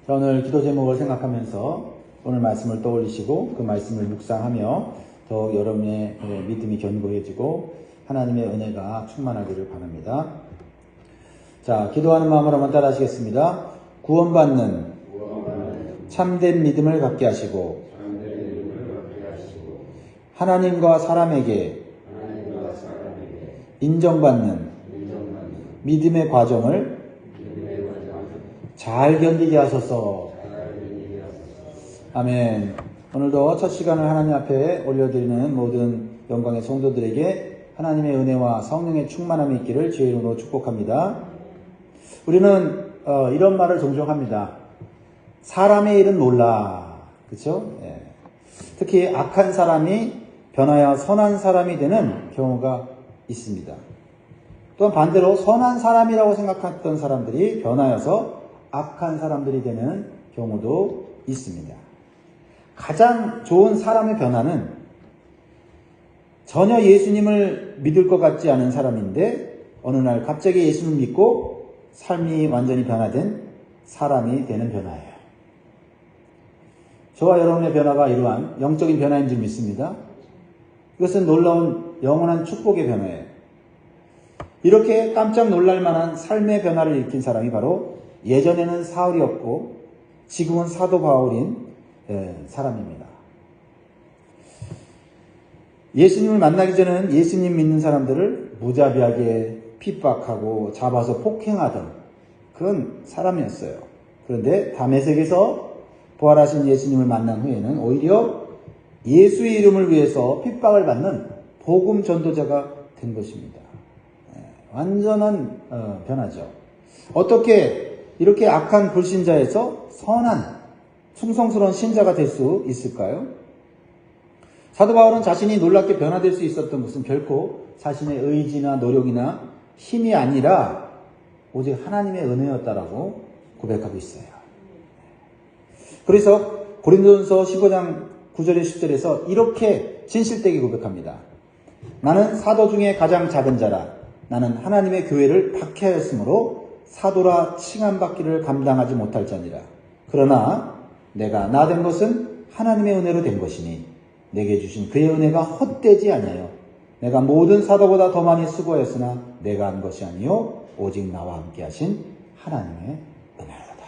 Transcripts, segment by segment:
자, 오늘 기도 제목을 생각하면서 오늘 말씀을 떠올리시고 그 말씀을 묵상하며 더욱 여러분의 믿음이 견고해지고 하나님의 은혜가 충만하기를 바랍니다. 자, 기도하는 마음으로 한번 따라 하시겠습니다. 구원받는 참된 믿음을 갖게 하시고 하나님과 사람에게 인정받는 믿음의 과정을 잘 견디게 하소서. 아멘. 오늘도 첫 시간을 하나님 앞에 올려드리는 모든 영광의 성도들에게 하나님의 은혜와 성령의 충만함이 있기를 주의 이름으로 축복합니다. 우리는 이런 말을 종종 합니다. 사람의 일은 몰라. 그렇죠? 예. 특히 악한 사람이 변하여 선한 사람이 되는 경우가 있습니다. 또한 반대로 선한 사람이라고 생각했던 사람들이 변하여서 악한 사람들이 되는 경우도 있습니다. 가장 좋은 사람의 변화는 전혀 예수님을 믿을 것 같지 않은 사람인데 어느 날 갑자기 예수님을 믿고 삶이 완전히 변화된 사람이 되는 변화예요. 저와 여러분의 변화가 이러한 영적인 변화인 줄 믿습니다. 이것은 놀라운 영원한 축복의 변화예요. 이렇게 깜짝 놀랄 만한 삶의 변화를 일으킨 사람이 바로 예전에는 사울이었고 지금은 사도 바울인 사람입니다. 예수님을 만나기 전에는 예수님 믿는 사람들을 무자비하게 핍박하고 잡아서 폭행하던 그런 사람이었어요. 그런데 다메섹에서 부활하신 예수님을 만난 후에는 오히려 예수의 이름을 위해서 핍박을 받는 복음 전도자가 된 것입니다. 완전한 변화죠. 어떻게 이렇게 악한 불신자에서 선한 충성스러운 신자가 될 수 있을까요? 사도 바울은 자신이 놀랍게 변화될 수 있었던 것은 결코 자신의 의지나 노력이나 힘이 아니라 오직 하나님의 은혜였다라고 고백하고 있어요. 그래서 고린도전서 15장 9절에 10절에서 이렇게 진실되게 고백합니다. 나는 사도 중에 가장 작은 자라. 나는 하나님의 교회를 박해하였으므로 사도라 칭함받기를 감당하지 못할 자니라. 그러나 내가 나 된 것은 하나님의 은혜로 된 것이니 내게 주신 그의 은혜가 헛되지 아니하여 내가 모든 사도보다 더 많이 수고하였으나 내가 한 것이 아니요 오직 나와 함께 하신 하나님의 은혜로다.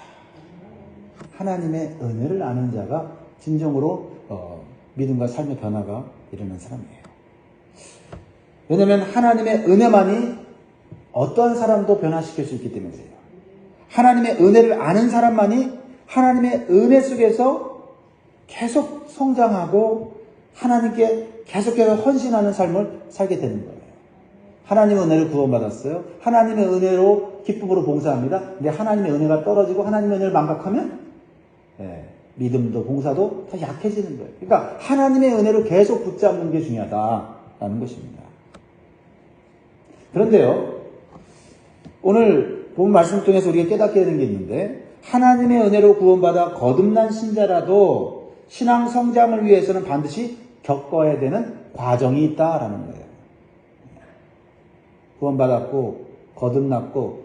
하나님의 은혜를 아는 자가 진정으로 믿음과 삶의 변화가 일어나는 사람이에요. 왜냐하면 하나님의 은혜만이 어떤 사람도 변화시킬 수 있기 때문에 그래요. 하나님의 은혜를 아는 사람만이 하나님의 은혜 속에서 계속 성장하고 하나님께 계속해서 헌신하는 삶을 살게 되는 거예요. 하나님의 은혜를 구원받았어요. 하나님의 은혜로 기쁨으로 봉사합니다. 근데 하나님의 은혜가 떨어지고 하나님의 은혜를 망각하면 믿음도 봉사도 더 약해지는 거예요. 그러니까 하나님의 은혜를 계속 붙잡는 게 중요하다라는 것입니다. 그런데요, 오늘 본 말씀을 통해서 우리가 깨닫게 되는 게 있는데 하나님의 은혜로 구원받아 거듭난 신자라도 신앙 성장을 위해서는 반드시 겪어야 되는 과정이 있다라는 거예요. 구원받았고 거듭났고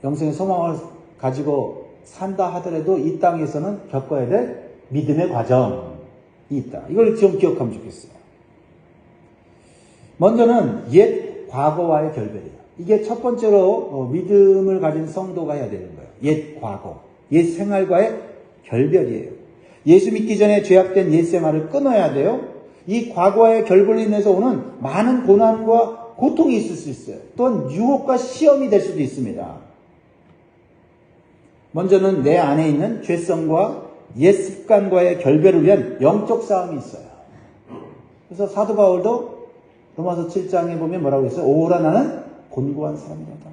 영생의 소망을 가지고 산다 하더라도 이 땅에서는 겪어야 될 믿음의 과정이 있다. 이걸 좀 기억하면 좋겠어요. 먼저는 옛 과거와의 결별이에요. 이게 첫 번째로 믿음을 가진 성도가 해야 되는 거예요. 옛 과거, 옛 생활과의 결별이에요. 예수 믿기 전에 죄악된 옛 생활을 끊어야 돼요. 이 과거와의 결별로 인해서 오는 많은 고난과 고통이 있을 수 있어요. 또한 유혹과 시험이 될 수도 있습니다. 먼저는 내 안에 있는 죄성과 옛 습관과의 결별을 위한 영적 싸움이 있어요. 그래서 사도 바울도 로마서 7장에 보면 뭐라고 했어요? 오라 나는 곤고한 사람이로다.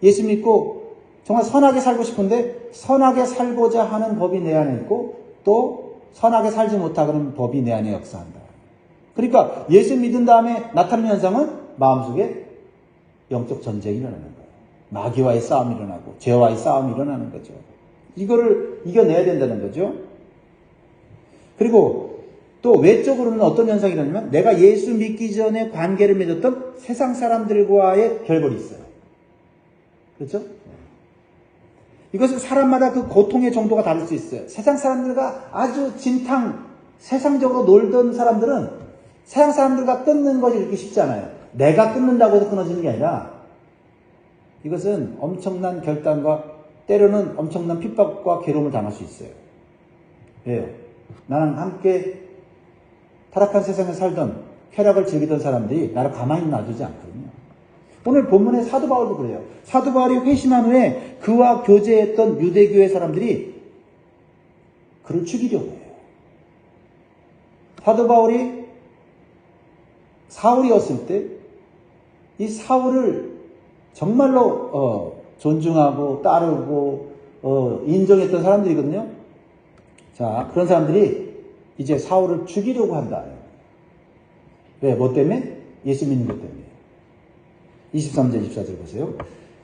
예수 믿고 정말 선하게 살고 싶은데 선하게 살고자 하는 법이 내 안에 있고 또 선하게 살지 못하는 법이 내 안에 역사한다. 그러니까 예수 믿은 다음에 나타나는 현상은 마음속에 영적 전쟁이 일어나는 거예요. 마귀와의 싸움이 일어나고 죄와의 싸움이 일어나는 거죠. 이거를 이겨내야 된다는 거죠. 그리고 또 외적으로는 어떤 현상이 일어나냐면 내가 예수 믿기 전에 관계를 맺었던 세상 사람들과의 결별이 있어요. 그렇죠? 이것은 사람마다 그 고통의 정도가 다를 수 있어요. 세상 사람들과 아주 세상적으로 놀던 사람들은 세상 사람들과 끊는 것이 그렇게 쉽지 않아요. 내가 끊는다고 해서 끊어지는 게 아니라 이것은 엄청난 결단과 때로는 엄청난 핍박과 괴로움을 당할 수 있어요. 왜요? 나랑 함께 타락한 세상에 살던 쾌락을 즐기던 사람들이 나를 가만히 놔두지 않거든요. 오늘 본문의 사도 바울도 그래요. 사도 바울이 회심한 후에 그와 교제했던 유대교회 사람들이 그를 죽이려고 해요. 사도 바울이 사울이었을 때 이 사울을 정말로 존중하고 따르고 인정했던 사람들이거든요. 자, 그런 사람들이 이제 사울을 죽이려고 한다. 왜? 뭐 때문에? 예수 믿는 것 때문에. 23절 24절 보세요.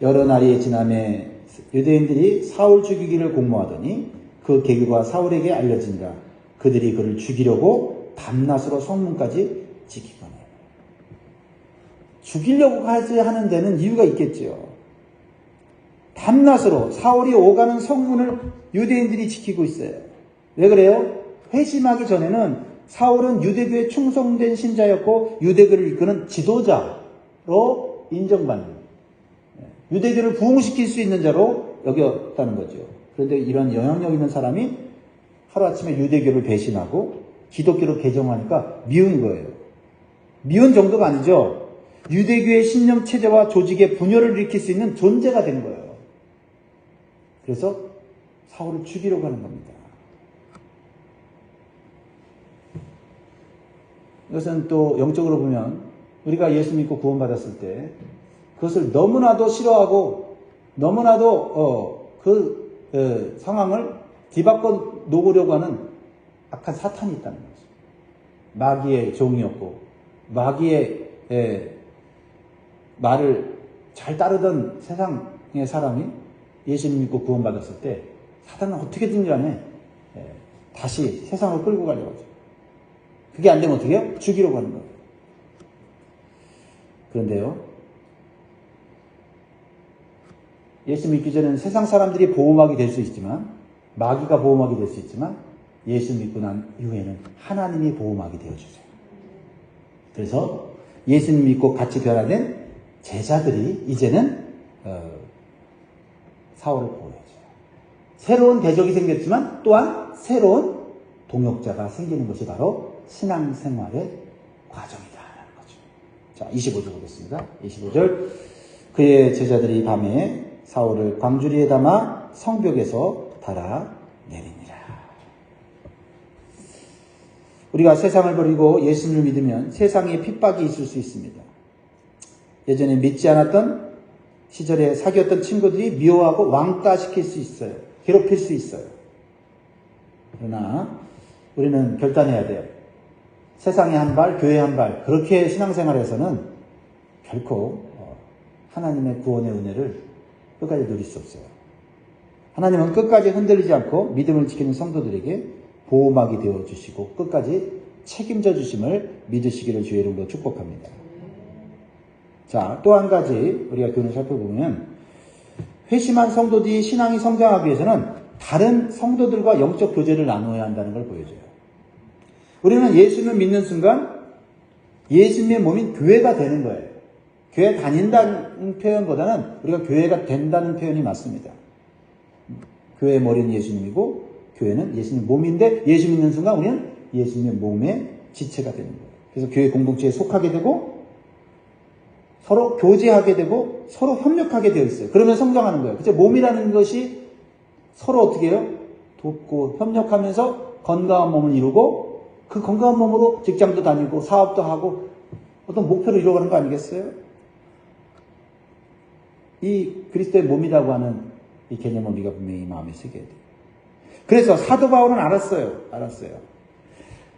여러 날이 지남에 유대인들이 사울 죽이기를 공모하더니 그 계기가 사울에게 알려지니라. 그들이 그를 죽이려고 밤낮으로 성문까지 지키거늘. 죽이려고 하지 하는 데는 이유가 있겠지요. 밤낮으로 사울이 오가는 성문을 유대인들이 지키고 있어요. 왜 그래요? 회심하기 전에는 사울은 유대교에 충성된 신자였고 유대교를 이끄는 지도자로 인정받는, 유대교를 부흥시킬 수 있는 자로 여겼다는 거죠. 그런데 이런 영향력 있는 사람이 하루아침에 유대교를 배신하고 기독교로 개정하니까 미운 거예요. 미운 정도가 아니죠. 유대교의 신념 체제와 조직의 분열을 일으킬 수 있는 존재가 된 거예요. 그래서 사울을 죽이려고 하는 겁니다. 이것은 또 영적으로 보면 우리가 예수 믿고 구원받았을 때 그것을 너무나도 싫어하고 너무나도 그 상황을 뒤바꿔 놓으려고 하는 악한 사탄이 있다는 거죠. 마귀의 종이었고 마귀의 말을 잘 따르던 세상의 사람이 예수님 믿고 구원받았을 때 사탄은 어떻게든 간에 다시 세상을 끌고 가려고 하죠. 그게 안 되면 어떻게 해요? 죽이려고 하는 거예요. 그런데요, 예수 믿기 전에는 세상 사람들이 보호막이 될 수 있지만, 마귀가 보호막이 될 수 있지만, 예수 믿고 난 이후에는 하나님이 보호막이 되어주세요. 그래서 예수님 믿고 같이 변화된 제자들이 이제는 사울을 보호해줘요. 새로운 대적이 생겼지만 또한 새로운 동역자가 생기는 것이 바로 신앙생활의 과정이다라는 거죠. 자, 25절 보겠습니다. 25절. 그의 제자들이 밤에 사울을 광주리에 담아 성벽에서 달아 내리니라. 우리가 세상을 버리고 예수님을 믿으면 세상에 핍박이 있을 수 있습니다. 예전에 믿지 않았던 시절에 사귀었던 친구들이 미워하고 왕따시킬 수 있어요. 괴롭힐 수 있어요. 그러나 우리는 결단해야 돼요. 세상에 한 발, 교회에 한 발, 그렇게 신앙생활에서는 결코 하나님의 구원의 은혜를 끝까지 누릴 수 없어요. 하나님은 끝까지 흔들리지 않고 믿음을 지키는 성도들에게 보호막이 되어주시고 끝까지 책임져 주심을 믿으시기를 주의 이름으로 축복합니다. 자, 또 한 가지 우리가 교훈을 살펴보면 회심한 성도들이 신앙이 성장하기 위해서는 다른 성도들과 영적 교제를 나누어야 한다는 걸 보여줘요. 우리는 예수님을 믿는 순간 예수님의 몸인 교회가 되는 거예요. 교회 다닌다는 표현보다는 우리가 교회가 된다는 표현이 맞습니다. 교회의 머리는 예수님이고 교회는 예수님 몸인데 예수 믿는 순간 우리는 예수님의 몸의 지체가 되는 거예요. 그래서 교회 공동체에 속하게 되고 서로 교제하게 되고 서로 협력하게 되어 있어요. 그러면 성장하는 거예요. 그죠? 몸이라는 것이 서로 어떻게 해요? 돕고 협력하면서 건강한 몸을 이루고 그 건강한 몸으로 직장도 다니고 사업도 하고 어떤 목표를 이루어가는 거 아니겠어요? 이 그리스도의 몸이라고 하는 이 개념을 우리가 분명히 마음에 새겨야 돼요. 그래서 사도 바울은 알았어요.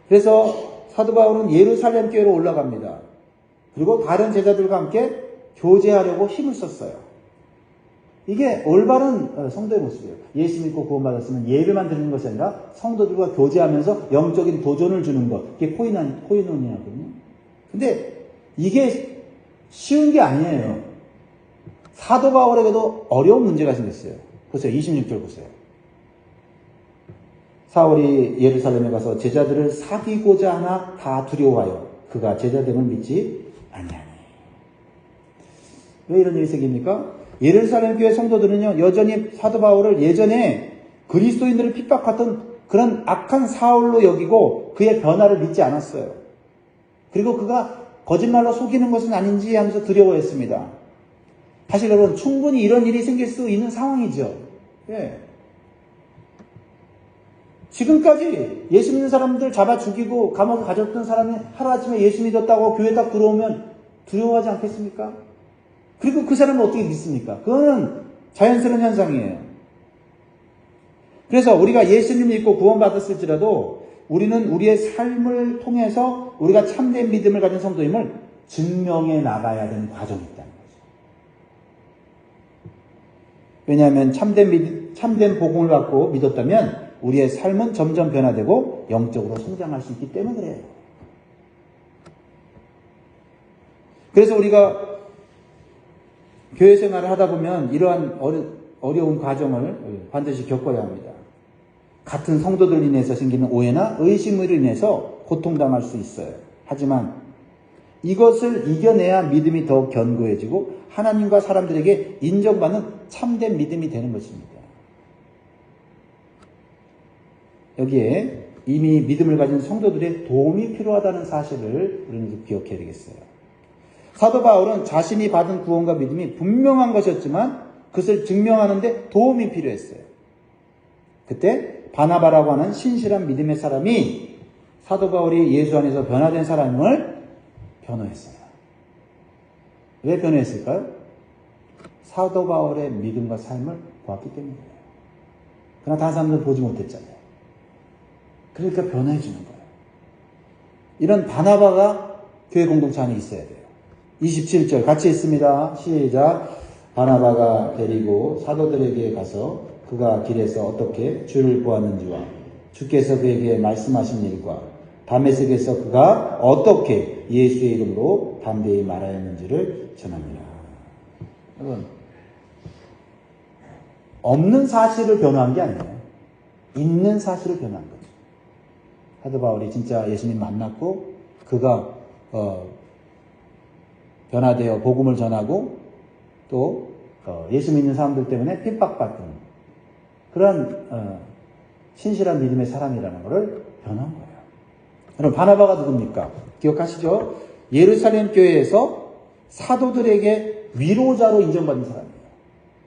그래서 사도 바울은 예루살렘 교회로 올라갑니다. 그리고 다른 제자들과 함께 교제하려고 힘을 썼어요. 이게 올바른 성도의 모습이에요. 예수 믿고 구원받았으면 예배만 드리는 것이 아니라 성도들과 교제하면서 영적인 도전을 주는 것. 이게 코이노니아거든요. 근데 이게 쉬운 게 아니에요. 사도 바울에게도 어려운 문제가 생겼어요. 보세요. 26절 보세요. 사울이 예루살렘에 가서 제자들을 사귀고자 하나 다 두려워하여 그가 제자됨을 믿지 아니하니. 왜 이런 일이 생깁니까? 예루살렘 교회 성도들은요, 여전히 사도 바울을 예전에 그리스도인들을 핍박하던 그런 악한 사울로 여기고 그의 변화를 믿지 않았어요. 그리고 그가 거짓말로 속이는 것은 아닌지 하면서 두려워했습니다. 사실 여러분, 충분히 이런 일이 생길 수 있는 상황이죠. 예. 지금까지 예수 믿는 사람들 잡아 죽이고 감옥에 가졌던 사람이 하루아침에 예수 믿었다고 교회 딱 들어오면 두려워하지 않겠습니까? 그리고 그 사람은 어떻게 믿습니까? 그거는 자연스러운 현상이에요. 그래서 우리가 예수님 믿고 구원받았을지라도 우리는 우리의 삶을 통해서 우리가 참된 믿음을 가진 성도임을 증명해 나가야 되는 과정이 있다는 거죠. 왜냐하면 참된 복음을 받고 믿었다면 우리의 삶은 점점 변화되고 영적으로 성장할 수 있기 때문에 그래요. 그래서 우리가 교회 생활을 하다 보면 이러한 어려운 과정을 반드시 겪어야 합니다. 같은 성도들로 인해서 생기는 오해나 의심으로 인해서 고통당할 수 있어요. 하지만 이것을 이겨내야 믿음이 더 견고해지고 하나님과 사람들에게 인정받는 참된 믿음이 되는 것입니다. 여기에 이미 믿음을 가진 성도들의 도움이 필요하다는 사실을 우리는 기억해야 되겠어요. 사도 바울은 자신이 받은 구원과 믿음이 분명한 것이었지만 그것을 증명하는 데 도움이 필요했어요. 그때 바나바라고 하는 신실한 믿음의 사람이 사도 바울이 예수 안에서 변화된 사람을 변호했어요. 왜 변호했을까요? 사도 바울의 믿음과 삶을 보았기 때문이에요. 그러나 다른 사람들은 보지 못했잖아요. 그러니까 변호해 주는 거예요. 이런 바나바가 교회 공동체 안에 있어야 돼요. 27절 같이 있습니다. 시작. 바나바가 데리고 사도들에게 가서 그가 길에서 어떻게 주를 보았는지와 주께서 그에게 말씀하신 일과 다메섹에서 그가 어떻게 예수의 이름으로 담대히 말하였는지를 전합니다. 여러분, 없는 사실을 변호한 게 아니에요. 있는 사실을 변호한 거죠. 사도 바울이 진짜 예수님 만났고 그가 변화되어 복음을 전하고 또 예수 믿는 사람들 때문에 핍박받는 그런 신실한 믿음의 사람이라는 것을 변한 거예요. 여러분, 바나바가 누굽니까? 기억하시죠? 예루살렘 교회에서 사도들에게 위로자로 인정받는 사람이에요.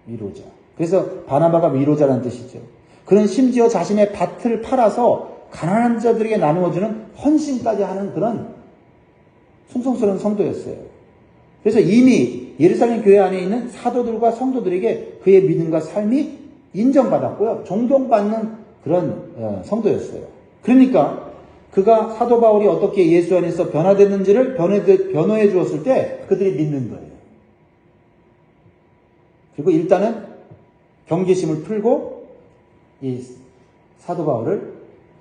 위로자. 그래서 바나바가 위로자라는 뜻이죠. 그는 심지어 자신의 밭을 팔아서 가난한 자들에게 나누어주는 헌신까지 하는 그런 숭성스러운 성도였어요. 그래서 이미 예루살렘 교회 안에 있는 사도들과 성도들에게 그의 믿음과 삶이 인정받았고요. 존경받는 그런 성도였어요. 그러니까 그가 사도 바울이 어떻게 예수 안에서 변화됐는지를 변호해 주었을 때 그들이 믿는 거예요. 그리고 일단은 경계심을 풀고 이 사도 바울을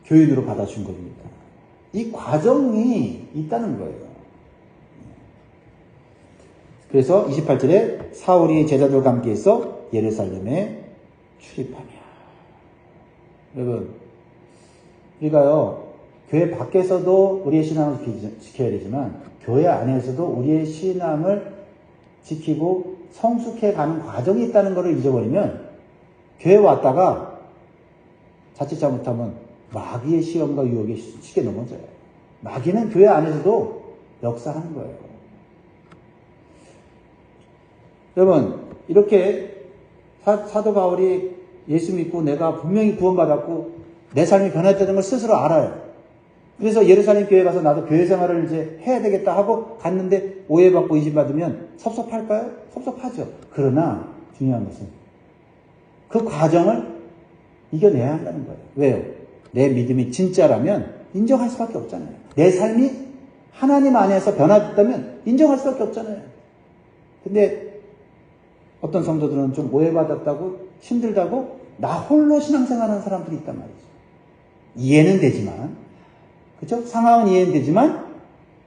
교인으로 받아준 겁니다. 이 과정이 있다는 거예요. 그래서 28절에 사울이 제자들과 함께해서 예루살렘에 출입하며. 여러분, 우리가요 교회 밖에서도 우리의 신앙을 지켜야 되지만 교회 안에서도 우리의 신앙을 지키고 성숙해가는 과정이 있다는 것을 잊어버리면 교회 왔다가 자칫 잘못하면 마귀의 시험과 유혹에 쉽게 넘어져요. 마귀는 교회 안에서도 역사하는 거예요. 여러분, 이렇게 사도 바울이 예수 믿고 내가 분명히 구원받았고 내 삶이 변화됐다는 걸 스스로 알아요. 그래서 예루살렘 교회 가서 나도 교회 생활을 이제 해야 되겠다 하고 갔는데 오해받고 의심받으면 섭섭할까요? 섭섭하죠. 그러나 중요한 것은 그 과정을 이겨내야 한다는 거예요. 왜요? 내 믿음이 진짜라면 인정할 수밖에 없잖아요. 내 삶이 하나님 안에서 변화됐다면 인정할 수밖에 없잖아요. 근데 어떤 성도들은 좀 오해받았다고 힘들다고 나 홀로 신앙생활하는 사람들이 있단 말이죠. 이해는 되지만, 그렇죠? 상황은 이해는 되지만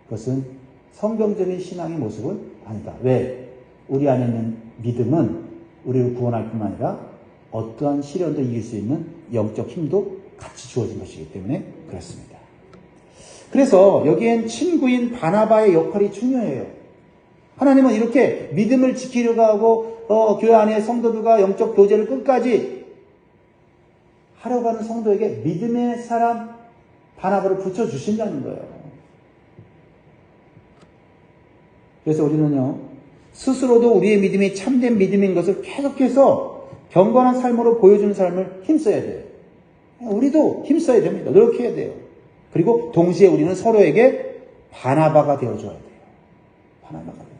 그것은 성경적인 신앙의 모습은 아니다. 왜? 우리 안에 있는 믿음은 우리를 구원할 뿐만 아니라 어떠한 시련도 이길 수 있는 영적 힘도 같이 주어진 것이기 때문에 그렇습니다. 그래서 여기엔 친구인 바나바의 역할이 중요해요. 하나님은 이렇게 믿음을 지키려고 하고 교회 안에 성도들과 영적 교제를 끝까지 하려고 하는 성도에게 믿음의 사람 바나바를 붙여주신다는 거예요. 그래서 우리는요, 스스로도 우리의 믿음이 참된 믿음인 것을 계속해서 경건한 삶으로 보여주는 삶을 힘써야 돼요. 우리도 힘써야 됩니다. 노력해야 돼요. 그리고 동시에 우리는 서로에게 바나바가 되어줘야 돼요. 바나바가 되어줘야 돼요.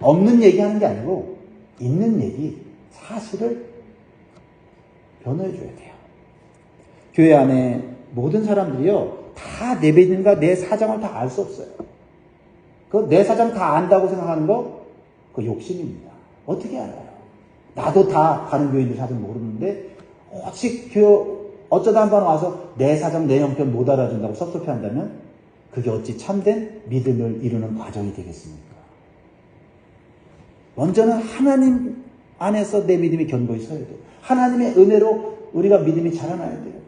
없는 얘기하는 게 아니고 있는 얘기, 사실을 변호해줘야 돼요. 교회 안에 모든 사람들이요, 다 내 믿음과 내 사정을 다 알 수 없어요. 그 내 사정 다 안다고 생각하는 거, 그 욕심입니다. 어떻게 알아요? 나도 다 가는 교인들 사정 모르는데, 오직 어쩌다 한 번 와서 내 사정, 내 형편 못 알아준다고 섭섭해 한다면, 그게 어찌 참된 믿음을 이루는 과정이 되겠습니까? 먼저는 하나님 안에서 내 믿음이 견고히 서야 돼요. 하나님의 은혜로 우리가 믿음이 자라나야 돼요.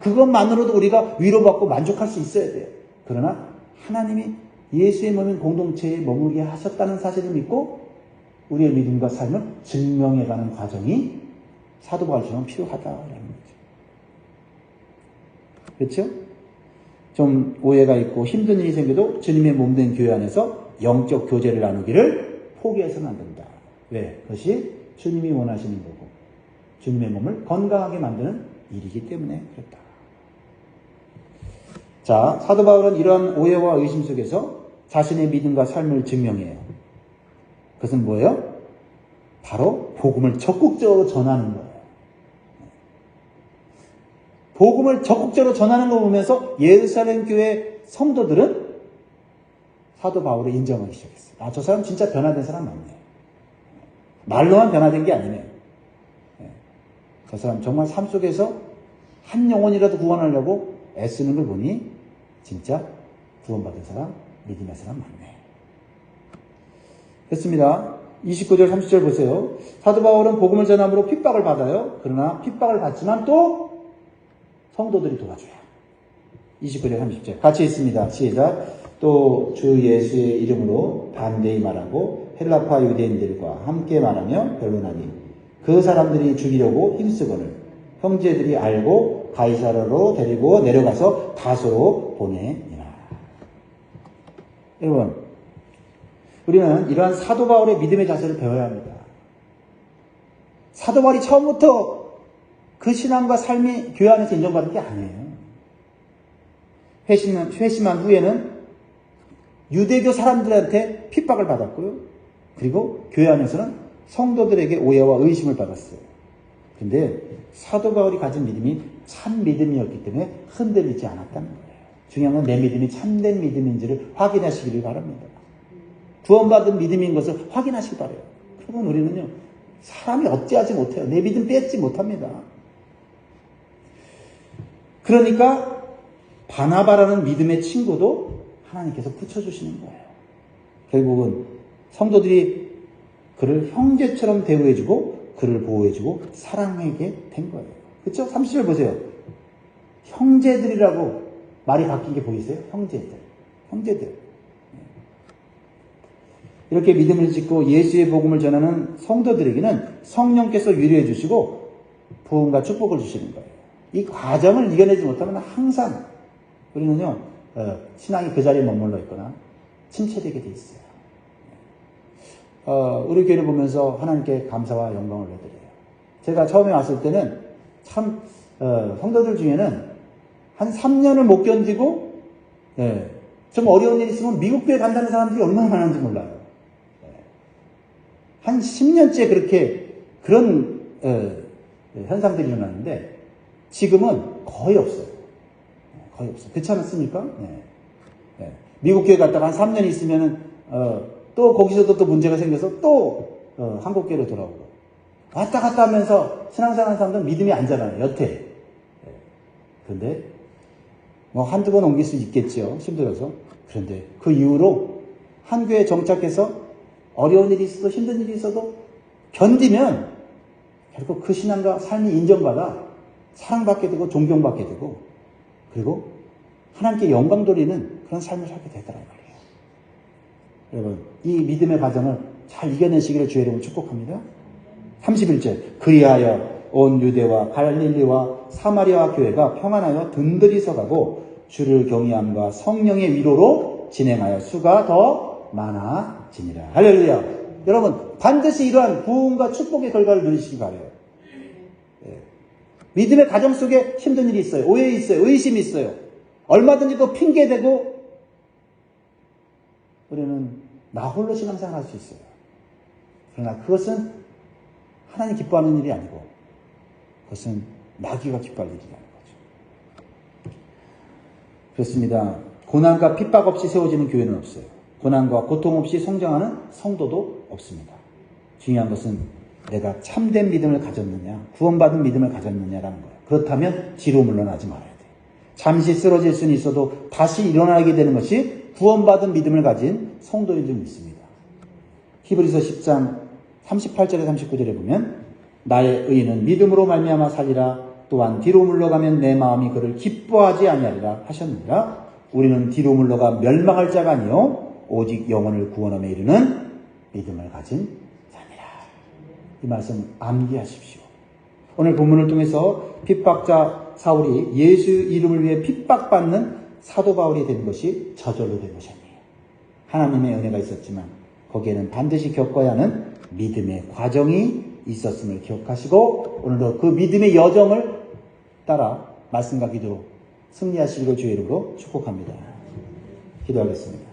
그것만으로도 우리가 위로받고 만족할 수 있어야 돼요. 그러나 하나님이 예수의 몸인 공동체에 머물게 하셨다는 사실을 믿고 우리의 믿음과 삶을 증명해가는 과정이 사도 바울처럼 필요하다라는 거죠. 그렇죠? 좀 오해가 있고 힘든 일이 생겨도 주님의 몸된 교회 안에서 영적 교제를 나누기를 포기해서는 안 된다. 왜? 그것이 주님이 원하시는 거고 주님의 몸을 건강하게 만드는 일이기 때문에 그렇다. 자, 사도 바울은 이러한 오해와 의심 속에서 자신의 믿음과 삶을 증명해요. 그것은 뭐예요? 바로 복음을 적극적으로 전하는 거예요. 복음을 적극적으로 전하는 거 보면서 예루살렘 교회 성도들은 사도 바울을 인정하기 시작했어요. 아, 저 사람 진짜 변화된 사람 맞네. 말로만 변화된 게 아니네. 저 사람 정말 삶 속에서 한 영혼이라도 구원하려고 애쓰는 걸 보니 진짜 구원받은 사람, 믿음의 사람 맞네. 됐습니다. 29절, 30절 보세요. 사도 바울은 복음을 전함으로 핍박을 받아요. 그러나 핍박을 받지만 또 성도들이 도와줘요. 29절, 30절. 같이 있습니다. 시작. 또 주 예수의 이름으로 반대히 말하고 헬라파 유대인들과 함께 말하며 변론하니 그 사람들이 죽이려고 힘쓰거늘 형제들이 알고 가이사라로 데리고 내려가서 다소로 보내니라. 여러분, 우리는 이러한 사도 바울의 믿음의 자세를 배워야 합니다. 사도 바울이 처음부터 그 신앙과 삶이 교회 안에서 인정받은 게 아니에요. 회심한 후에는 유대교 사람들한테 핍박을 받았고요. 그리고 교회 안에서는 성도들에게 오해와 의심을 받았어요. 근데 사도 바울이 가진 믿음이 참 믿음이었기 때문에 흔들리지 않았다는 거예요. 중요한 건 내 믿음이 참된 믿음인지를 확인하시기를 바랍니다. 구원받은 믿음인 것을 확인하시기 바라요. 그러면 우리는요, 사람이 어찌하지 못해요. 내 믿음 뺏지 못합니다. 그러니까 바나바라는 믿음의 친구도 하나님께서 붙여주시는 거예요. 결국은 성도들이 그를 형제처럼 대우해주고 그를 보호해주고 사랑하게 된 거예요. 그렇죠? 30절 보세요. 형제들이라고 말이 바뀐 게 보이세요? 형제들. 이렇게 믿음을 짓고 예수의 복음을 전하는 성도들에게는 성령께서 위로해 주시고 부흥과 축복을 주시는 거예요. 이 과정을 이겨내지 못하면 항상 우리는요, 신앙이 그 자리에 머물러 있거나 침체되게 돼 있어요. 우리 교회를 보면서 하나님께 감사와 영광을 올려드려요. 제가 처음에 왔을 때는 참 성도들 중에는 한 3년을 못 견디고 좀 어려운 일 있으면 미국 교회 간다는 사람들이 얼마나 많은지 몰라요. 한 10년째 그런 현상들이 일어나는데 지금은 거의 없어요. 그렇지 않습니까? 미국 교회 갔다가 한 3년 있으면은 또 거기서도 또 문제가 생겨서 또 한국 교회로 돌아오고 왔다 갔다 하면서 신앙생활 하는 사람들은 믿음이 안 자라요. 여태. 그런데 뭐 한두 번 옮길 수 있겠죠. 힘들어서. 그런데 그 이후로 한 교회에 정착해서 어려운 일이 있어도 힘든 일이 있어도 견디면 결국 그 신앙과 삶이 인정받아 사랑받게 되고 존경받게 되고 그리고 하나님께 영광 돌리는 그런 삶을 살게 되더라는 거예요. 여러분, 이 믿음의 과정을 잘 이겨내시기를 주의 이름으로 축복합니다. 31절 그리하여 온 유대와 갈릴리와 사마리아 교회가 평안하여 든든히 서가고 주를 경외함과 성령의 위로로 진행하여 수가 더 많아지니라. 할렐루야. 여러분, 반드시 이러한 부흥과 축복의 결과를 누리시기 바라요. 믿음의 과정 속에 힘든 일이 있어요. 오해 있어요. 의심이 있어요. 얼마든지 또 핑계대고 우리는 나 홀로 신앙생활 할 수 있어요. 그러나 그것은 하나님 기뻐하는 일이 아니고 그것은 마귀가 기뻐할 일이라는 거죠. 그렇습니다. 고난과 핍박 없이 세워지는 교회는 없어요. 고난과 고통 없이 성장하는 성도도 없습니다. 중요한 것은 내가 참된 믿음을 가졌느냐, 구원받은 믿음을 가졌느냐라는 거예요. 그렇다면 뒤로 물러나지 말아야 돼요. 잠시 쓰러질 수는 있어도 다시 일어나게 되는 것이 구원받은 믿음을 가진 성도인 줄 믿습니다. 히브리서 10장 38절에 39절에 보면 나의 의인은 믿음으로 말미암아 살리라. 또한 뒤로 물러가면 내 마음이 그를 기뻐하지 아니하리라 하셨느니라. 우리는 뒤로 물러가 멸망할 자가 아니요 오직 영혼을 구원함에 이르는 믿음을 가진 자니라. 이 말씀 암기하십시오. 오늘 본문을 통해서 핍박자 사울이 예수 이름을 위해 핍박받는 사도 바울이 된 것이 저절로 된 것이 아니에요. 하나님의 은혜가 있었지만 거기에는 반드시 겪어야 하는 믿음의 과정이 있었음을 기억하시고 오늘도 그 믿음의 여정을 따라 말씀과 기도로 승리하시기를 주의 이름으로 축복합니다. 기도하겠습니다.